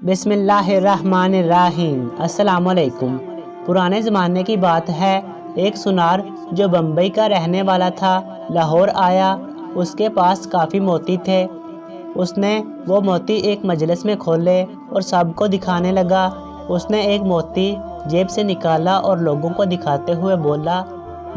बिस्मिल्लाहिर्रहमानिर्रहीम। अस्सलामुअलैकुम। पुराने ज़माने की बात है, एक सुनार जो बम्बई का रहने वाला था लाहौर आया। उसके पास काफ़ी मोती थे। उसने वो मोती एक मजलिस में खोले और सबको दिखाने लगा। उसने एक मोती जेब से निकाला और लोगों को दिखाते हुए बोला,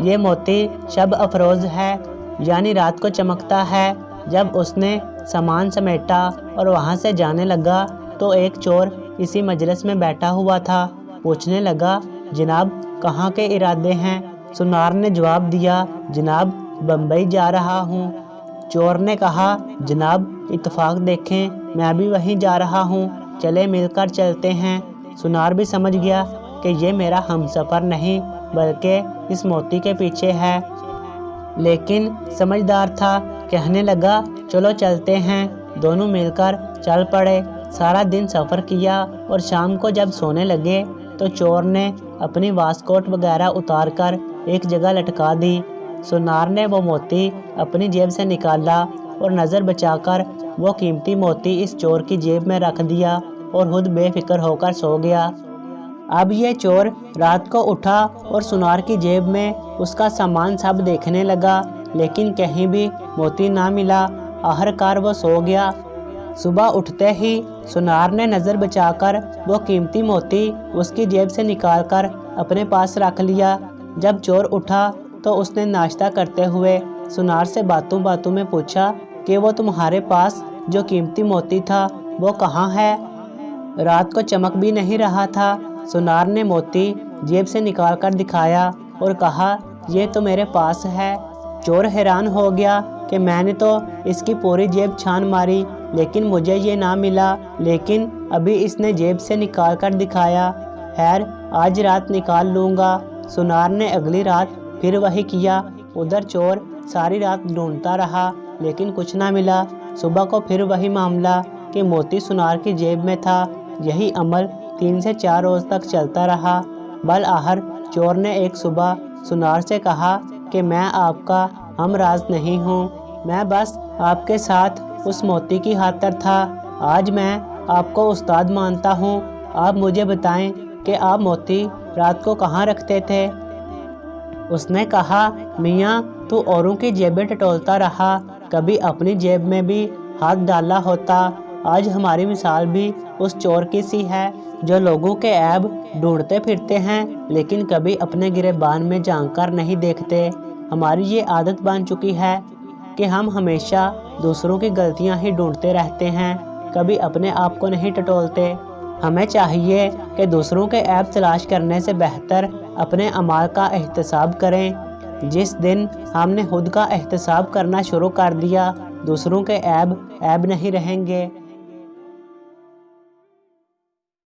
ये मोती शब अफरोज़ है, यानी रात को चमकता है। जब उसने सामान समेटा और वहाँ से जाने लगा तो एक चोर इसी मजलिस में बैठा हुआ था। पूछने लगा, जनाब कहाँ के इरादे हैं? सुनार ने जवाब दिया, जनाब बम्बई जा रहा हूँ। चोर ने कहा, जनाब इत्तेफाक देखें, मैं भी वहीं जा रहा हूँ, चले मिलकर चलते हैं। सुनार भी समझ गया कि ये मेरा हमसफ़र नहीं बल्कि इस मोती के पीछे है, लेकिन समझदार था। कहने लगा, चलो चलते हैं। दोनों मिलकर चल पड़े। सारा दिन सफ़र किया और शाम को जब सोने लगे तो चोर ने अपनी वास्कोट वगैरह उतारकर एक जगह लटका दी। सुनार ने वो मोती अपनी जेब से निकाला और नज़र बचाकर वो कीमती मोती इस चोर की जेब में रख दिया और खुद बेफिक्र होकर सो गया। अब ये चोर रात को उठा और सुनार की जेब में उसका सामान सब देखने लगा, लेकिन कहीं भी मोती ना मिला। आखिरकार वो सो गया। सुबह उठते ही सुनार ने नज़र बचाकर वो कीमती मोती उसकी जेब से निकालकर अपने पास रख लिया। जब चोर उठा तो उसने नाश्ता करते हुए सुनार से बातों बातों में पूछा कि वो तुम्हारे पास जो कीमती मोती था वो कहाँ है? रात को चमक भी नहीं रहा था। सुनार ने मोती जेब से निकालकर दिखाया और कहा, ये तो मेरे पास है। चोर हैरान हो गया कि मैंने तो इसकी पूरी जेब छान मारी, लेकिन मुझे ये ना मिला, लेकिन अभी इसने जेब से निकाल कर दिखाया। खैर आज रात निकाल लूँगा। सुनार ने अगली रात फिर वही किया। उधर चोर सारी रात ढूंढता रहा, लेकिन कुछ ना मिला। सुबह को फिर वही मामला कि मोती सुनार की जेब में था। यही अमल 3 से 4 रोज़ तक चलता रहा। बल आखिर चोर ने एक सुबह सुनार से कहा कि मैं आपका हमराज नहीं हूँ, मैं बस आपके साथ उस मोती की खातिर था। आज मैं आपको उस्ताद मानता हूँ। आप मुझे बताएं कि आप मोती रात को कहाँ रखते थे? उसने कहा, मियाँ तू औरों की जेबें टटोलता रहा, कभी अपनी जेब में भी हाथ डाला होता। आज हमारी मिसाल भी उस चोर की सी है जो लोगों के ऐब ढूंढते फिरते हैं, लेकिन कभी अपने गिरेबान में झांक कर नहीं देखते। हमारी ये आदत बन चुकी है कि हम हमेशा दूसरों की गलतियां ही ढूंढते रहते हैं, कभी अपने आप को नहीं टटोलते। हमें चाहिए कि दूसरों के ऐब तलाश करने से बेहतर अपने अमाल का एहतसाब करें। जिस दिन हमने खुद का एहतसाब करना शुरू कर दिया, दूसरों के ऐब नहीं रहेंगे।